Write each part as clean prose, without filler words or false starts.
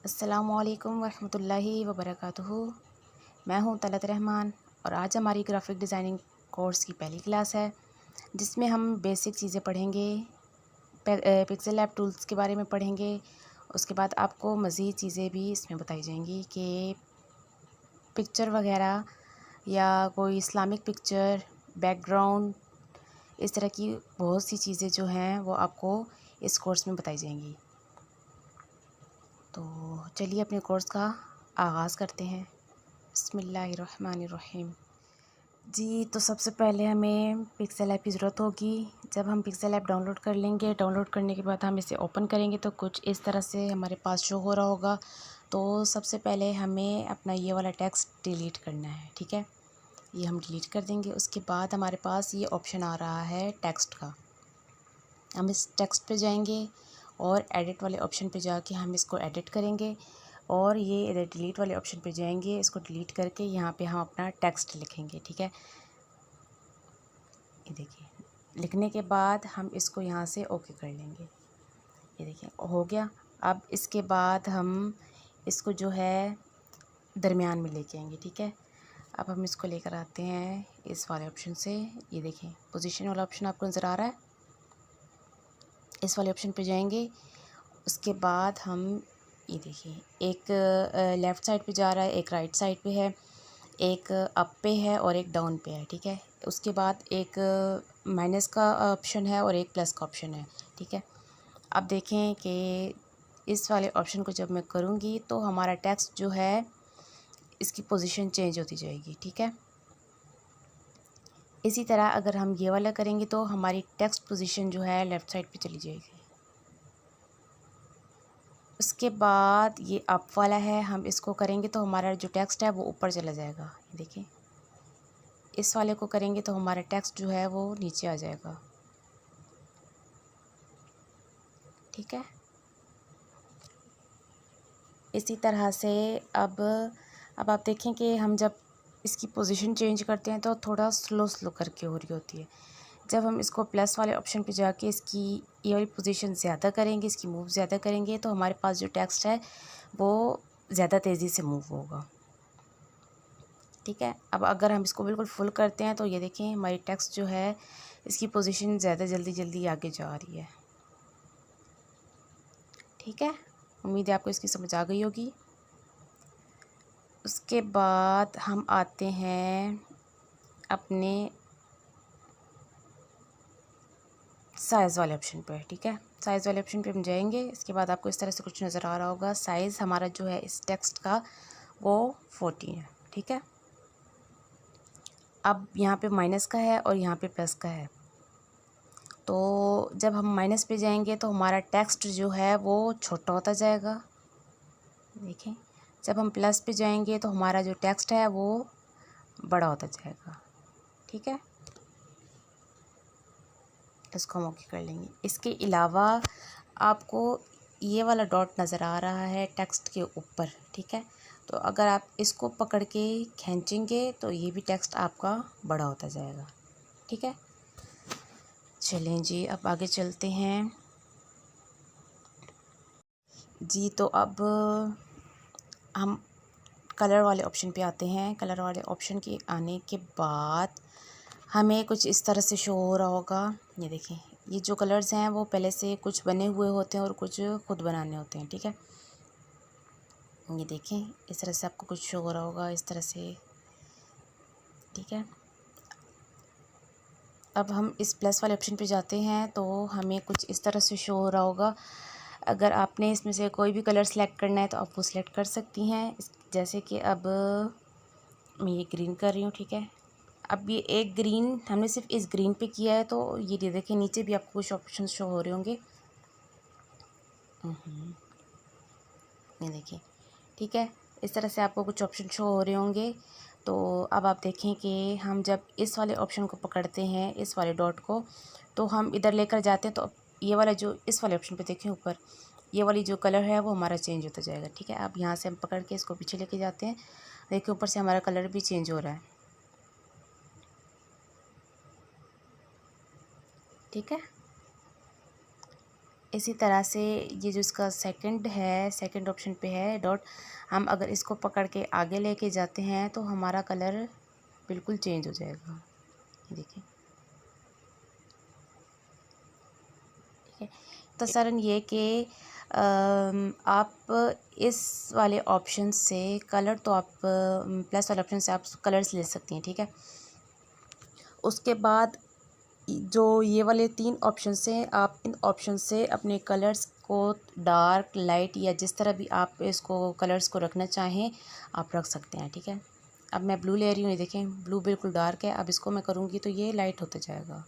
अस्सलामुअलैकुम वरहमतुल्लाहि वबरकातुहू। मैं हूं तलत रहमान और आज हमारी ग्राफ़िक डिज़ाइनिंग कोर्स की पहली क्लास है जिसमें हम बेसिक चीज़ें पढ़ेंगे। पिक्सेल लैब टूल्स के बारे में पढ़ेंगे। उसके बाद आपको मज़ीद चीज़ें भी इसमें बताई जाएंगी कि पिक्चर वगैरह या कोई इस्लामिक पिक्चर, बैकग्राउंड, इस तरह की बहुत सी चीज़ें जो हैं वो आपको इस कोर्स में बताई जाएंगी। तो चलिए अपने कोर्स का आगाज़ करते हैं। बिस्मिल्लाहिर्रहमानिर्रहीम। जी, तो सबसे पहले हमें पिक्सेल ऐप की ज़रूरत होगी। जब हम पिक्सेल ऐप डाउनलोड कर लेंगे, डाउनलोड करने के बाद हम इसे ओपन करेंगे तो कुछ इस तरह से हमारे पास शो हो रहा होगा। तो सबसे पहले हमें अपना ये वाला टेक्स्ट डिलीट करना है, ठीक है। ये हम डिलीट कर देंगे। उसके बाद हमारे पास ये ऑप्शन आ रहा है टेक्स्ट का। हम इस टेक्स्ट पे जाएंगे और एडिट वाले ऑप्शन पे जाके हम इसको एडिट करेंगे और ये इधर डिलीट वाले ऑप्शन पे जाएंगे। इसको डिलीट करके यहाँ पे हम अपना टेक्स्ट लिखेंगे, ठीक है। ये देखिए, लिखने के बाद हम इसको यहाँ से ओके कर लेंगे। ये देखिए हो गया। अब इसके बाद हम इसको जो है दरमियान में लेके आएंगे, ठीक है। अब हम इसको लेकर आते हैं इस वाले ऑप्शन से। ये देखिए पोजीशन वाला ऑप्शन आपको नज़र आ रहा है, इस वाले ऑप्शन पे जाएंगे। उसके बाद हम ये देखिए एक लेफ़्ट साइड पे जा रहा है, एक राइट साइड पे है, एक अप पे है और एक डाउन पे है, ठीक है। उसके बाद एक माइनस का ऑप्शन है और एक प्लस का ऑप्शन है, ठीक है। अब देखें कि इस वाले ऑप्शन को जब मैं करूँगी तो हमारा टेक्स्ट जो है इसकी पोजीशन चेंज होती जाएगी, ठीक है। इसी तरह अगर हम ये वाला करेंगे तो हमारी टेक्स्ट पोजीशन जो है लेफ़्ट साइड पे चली जाएगी। उसके बाद ये अप वाला है, हम इसको करेंगे तो हमारा जो टेक्स्ट है वो ऊपर चला जाएगा। देखिए इस वाले को करेंगे तो हमारा टेक्स्ट जो है वो नीचे आ जाएगा, ठीक है। इसी तरह से अब आप देखें कि हम जब इसकी पोजीशन चेंज करते हैं तो थोड़ा स्लो स्लो करके हो रही होती है। जब हम इसको प्लस वाले ऑप्शन पे जाके इसकी ये वाली पोजीशन ज़्यादा करेंगे, इसकी मूव ज़्यादा करेंगे तो हमारे पास जो टेक्स्ट है वो ज़्यादा तेज़ी से मूव होगा, ठीक है। अब अगर हम इसको बिल्कुल फुल करते हैं तो ये देखें हमारी टेक्स्ट जो है इसकी पोजीशन ज़्यादा जल्दी जल्दी आगे जा रही है, ठीक है। उम्मीद है आपको इसकी समझ आ गई होगी। उसके बाद हम आते हैं अपने साइज़ वाले ऑप्शन पर, ठीक है। साइज़ वाले ऑप्शन पे हम जाएंगे। इसके बाद आपको इस तरह से कुछ नज़र आ रहा होगा। साइज़ हमारा जो है इस टेक्स्ट का वो 14 है, ठीक है। अब यहाँ पे माइनस का है और यहाँ पे प्लस का है। तो जब हम माइनस पे जाएंगे तो हमारा टेक्स्ट जो है वो छोटा होता जाएगा, देखें। जब हम प्लस पे जाएंगे तो हमारा जो टेक्स्ट है वो बड़ा होता जाएगा, ठीक है। इसको हम ओके कर लेंगे। इसके अलावा आपको ये वाला डॉट नज़र आ रहा है टेक्स्ट के ऊपर, ठीक है। तो अगर आप इसको पकड़ के खींचेंगे तो ये भी टेक्स्ट आपका बड़ा होता जाएगा, ठीक है। चलें जी, अब आगे चलते हैं जी। तो अब हम कलर वाले ऑप्शन पे आते हैं। कलर वाले ऑप्शन के आने के बाद हमें कुछ इस तरह से शो हो रहा होगा। ये देखें, ये जो कलर्स हैं वो पहले से कुछ बने हुए होते हैं और कुछ खुद बनाने होते हैं, ठीक है। ये देखें इस तरह से आपको कुछ शो हो रहा होगा, इस तरह से, ठीक है। अब हम इस प्लस वाले ऑप्शन पे जाते हैं तो हमें कुछ इस तरह से शो हो रहा होगा। अगर आपने इसमें से कोई भी कलर सेलेक्ट करना है तो आप वो सिलेक्ट कर सकती हैं। जैसे कि अब मैं ये ग्रीन कर रही हूँ, ठीक है। अब ये एक ग्रीन हमने सिर्फ इस ग्रीन पे किया है तो ये देखिए नीचे भी आपको कुछ ऑप्शन शो हो रहे होंगे। ये देखिए, ठीक है। इस तरह से आपको कुछ ऑप्शन शो हो रहे होंगे। तो अब आप देखें कि हम जब इस वाले ऑप्शन को पकड़ते हैं, इस वाले डॉट को, तो हम इधर लेकर जाते हैं तो ये वाला जो इस वाले ऑप्शन पे देखें ऊपर, ये वाली जो कलर है वो हमारा चेंज होता जाएगा, ठीक है। अब यहाँ से हम पकड़ के इसको पीछे लेके जाते हैं, देखिए ऊपर से हमारा कलर भी चेंज हो रहा है, ठीक है। इसी तरह से ये जो इसका सेकंड है, सेकंड ऑप्शन पे है डॉट, हम अगर इसको पकड़ के आगे लेके जाते हैं तो हमारा कलर बिल्कुल चेंज हो जाएगा। ये देखिए, ठीक है। तो सरन ये कि आप इस वाले ऑप्शन से कलर, तो आप प्लस वाले ऑप्शन से आप कलर्स ले सकती हैं, ठीक है। उसके बाद जो ये वाले 3 ऑप्शन हैं, आप इन ऑप्शन से अपने कलर्स को डार्क, लाइट या जिस तरह भी आप इसको कलर्स को रखना चाहें आप रख सकते हैं, ठीक है। अब मैं ब्लू ले रही हूँ, ये देखें ब्लू बिल्कुल डार्क है। अब इसको मैं करूँगी तो ये लाइट होता जाएगा।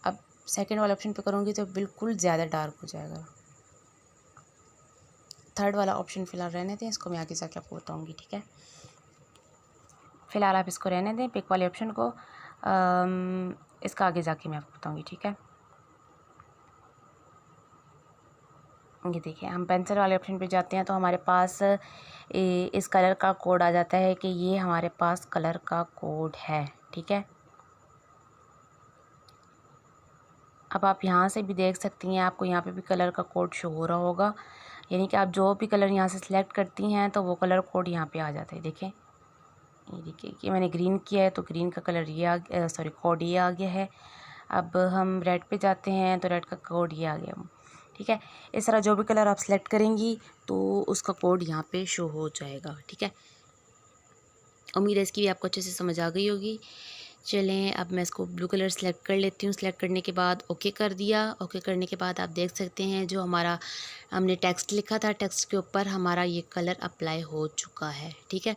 अब सेकंड वाले ऑप्शन पे करूँगी तो बिल्कुल ज़्यादा डार्क हो जाएगा। थर्ड वाला ऑप्शन फ़िलहाल रहने दें, इसको मैं आगे जाके आपको बताऊँगी, ठीक है। फ़िलहाल आप इसको रहने दें, पिक वाले ऑप्शन को। इसका आगे जाके मैं आपको बताऊँगी, ठीक है। ये देखिए, हम पेंसिल वाले ऑप्शन पे जाते हैं तो हमारे पास इस कलर का कोड आ जाता है कि ये हमारे पास कलर का कोड है, ठीक है। अब आप यहाँ से भी देख सकती हैं, आपको यहाँ पे भी कलर का कोड शो हो रहा होगा, यानी कि आप जो भी कलर यहाँ से सिलेक्ट करती हैं तो वो कलर कोड यहाँ पे आ जाता है। देखें, ये देखिए कि मैंने ग्रीन किया है तो ग्रीन का कलर ये सॉरी कोड ये आ गया है। अब हम रेड पे जाते हैं तो रेड का कोड ये आ गया, ठीक है। इस तरह जो भी कलर आप सिलेक्ट करेंगी तो उसका कोड यहाँ पे शो हो जाएगा, ठीक है। उम्मीद है इसकी भी आपको अच्छे से समझ आ गई होगी। चलें, अब मैं इसको ब्लू कलर सेलेक्ट कर लेती हूँ। सेलेक्ट करने के बाद ओके कर दिया। ओके करने के बाद आप देख सकते हैं जो हमारा हमने टेक्स्ट लिखा था, टेक्स्ट के ऊपर हमारा ये कलर अप्लाई हो चुका है, ठीक है।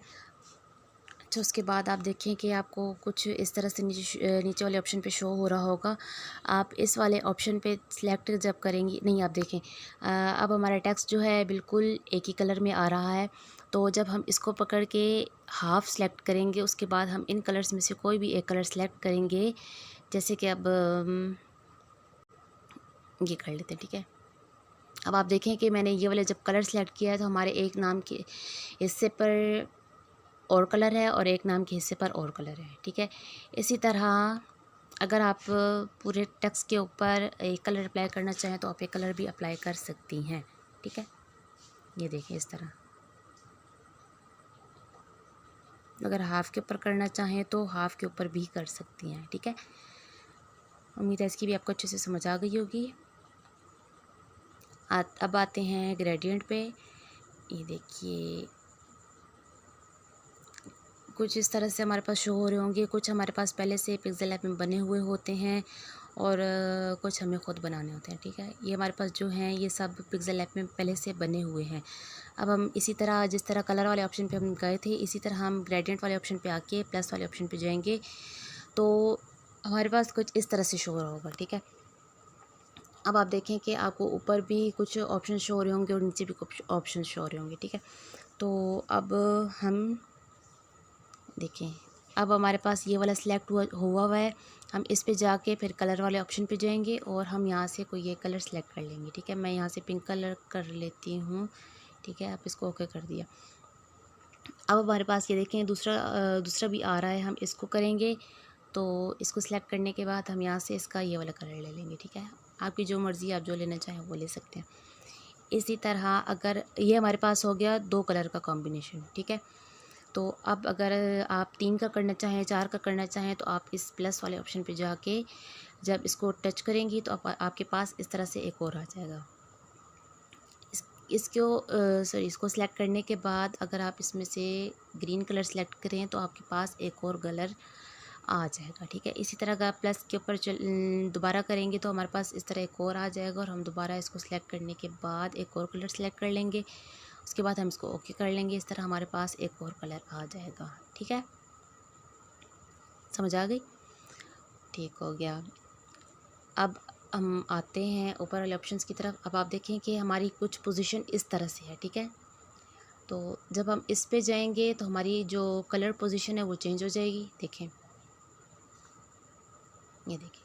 अच्छा, उसके बाद आप देखें कि आपको कुछ इस तरह से नीचे वाले ऑप्शन पे शो हो रहा होगा। आप इस वाले ऑप्शन पे सिलेक्ट जब करेंगी, नहीं आप देखें अब हमारा टेक्स्ट जो है बिल्कुल एक ही कलर में आ रहा है। तो जब हम इसको पकड़ के हाफ़ सेलेक्ट करेंगे, उसके बाद हम इन कलर्स में से कोई भी एक कलर सेलेक्ट करेंगे, जैसे कि अब ये कर लेते हैं, ठीक है। अब आप देखें कि मैंने ये वाला जब कलर सेलेक्ट किया है तो हमारे एक नाम के हिस्से पर और कलर है और एक नाम के हिस्से पर और कलर है, ठीक है। इसी तरह अगर आप पूरे टेक्स्ट के ऊपर एक कलर अप्लाई करना चाहें तो आप एक कलर भी अप्लाई कर सकती हैं, ठीक है। ये देखिए इस तरह। अगर हाफ़ के ऊपर करना चाहें तो हाफ़ के ऊपर भी कर सकती हैं, ठीक है। उम्मीद है इसकी भी आपको अच्छे से समझ आ गई होगी। अब आते हैं ग्रेडियंट पे। ये देखिए कुछ इस तरह से हमारे पास शो हो रहे होंगे। कुछ हमारे पास पहले से पिक्सेल ऐप में बने हुए होते हैं और कुछ हमें ख़ुद बनाने होते हैं, ठीक है। ये हमारे पास जो हैं ये सब पिक्सेल ऐप में पहले से बने हुए हैं। अब हम इसी तरह जिस तरह कलर वाले ऑप्शन पे हम गए थे, इसी तरह हम ग्रेडियंट वाले ऑप्शन पे आके प्लस वाले ऑप्शन पे जाएंगे तो हमारे पास कुछ इस तरह से शो हो रहा होगा, ठीक है। अब आप देखें कि आपको ऊपर भी कुछ ऑप्शन शो हो रहे होंगे और नीचे भी कुछ ऑप्शन शो हो रहे होंगे, ठीक है। तो अब हम देखें, अब हमारे पास ये वाला सिलेक्ट हुआ है। हम इस पे जाके फिर कलर वाले ऑप्शन पे जाएंगे और हम यहाँ से कोई एक कलर सेलेक्ट कर लेंगे, ठीक है। मैं यहाँ से पिंक कलर कर लेती हूँ, ठीक है। आप इसको ओके कर दिया। अब हमारे पास ये देखें दूसरा भी आ रहा है। हम इसको करेंगे तो इसको सिलेक्ट करने के बाद हम यहाँ से इसका ये वाला कलर ले लेंगे, ठीक है। आपकी जो मर्ज़ी, आप जो लेना चाहें वो ले सकते हैं। इसी तरह अगर ये हमारे पास हो गया 2 कलर का कॉम्बिनेशन, ठीक है। तो अब अगर आप 3 का करना चाहें, 4 का करना चाहें तो आप इस प्लस वाले ऑप्शन पे जाके जब इसको टच करेंगी तो आपके पास इस तरह से एक और आ जाएगा। इसको सेलेक्ट करने के बाद अगर आप इसमें से ग्रीन कलर सेलेक्ट करें तो आपके पास एक और कलर आ जाएगा, ठीक है। इसी तरह अगर प्लस के ऊपर दोबारा करेंगे तो हमारे पास इस तरह एक और आ जाएगा और हम दोबारा इसको सेलेक्ट करने के बाद एक और कलर सेलेक्ट कर लेंगे। उसके बाद हम इसको ओके कर लेंगे। इस तरह हमारे पास एक और कलर आ जाएगा, ठीक है। समझ आ गई? ठीक हो गया। अब हम आते हैं ऊपर वाले ऑप्शंस की तरफ। अब आप देखें कि हमारी कुछ पोजीशन इस तरह से है, ठीक है। तो जब हम इस पे जाएंगे तो हमारी जो कलर पोजीशन है वो चेंज हो जाएगी। देखें, ये देखिए।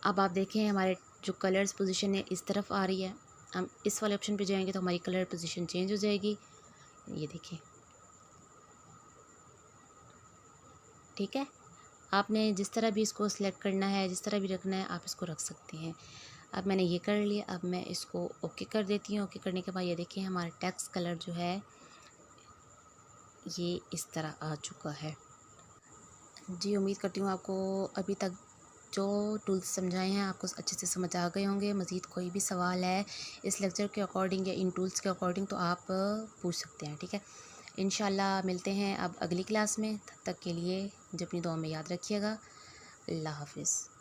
अब आप देखें हमारे जो कलर्स पोजीशन है इस तरफ आ रही है। हम इस वाले ऑप्शन पे जाएंगे तो हमारी कलर पोजीशन चेंज हो जाएगी। ये देखिए, ठीक है। आपने जिस तरह भी इसको सिलेक्ट करना है, जिस तरह भी रखना है, आप इसको रख सकते हैं। अब मैंने ये कर लिया। अब मैं इसको ओके कर देती हूँ। ओके करने के बाद ये देखिए हमारा टेक्स्ट कलर जो है ये इस तरह आ चुका है। जी उम्मीद करती हूँ आपको अभी तक जो टूल्स समझाए हैं आपको अच्छे से समझ आ गए होंगे। मज़ीद कोई भी सवाल है इस लेक्चर के अकॉर्डिंग या इन टूल्स के अकॉर्डिंग तो आप पूछ सकते हैं, ठीक है। इंशाल्लाह मिलते हैं अब अगली क्लास में। तब तक के लिए मुझे अपनी दुआ में याद रखिएगा। अल्लाह हाफ़िज़।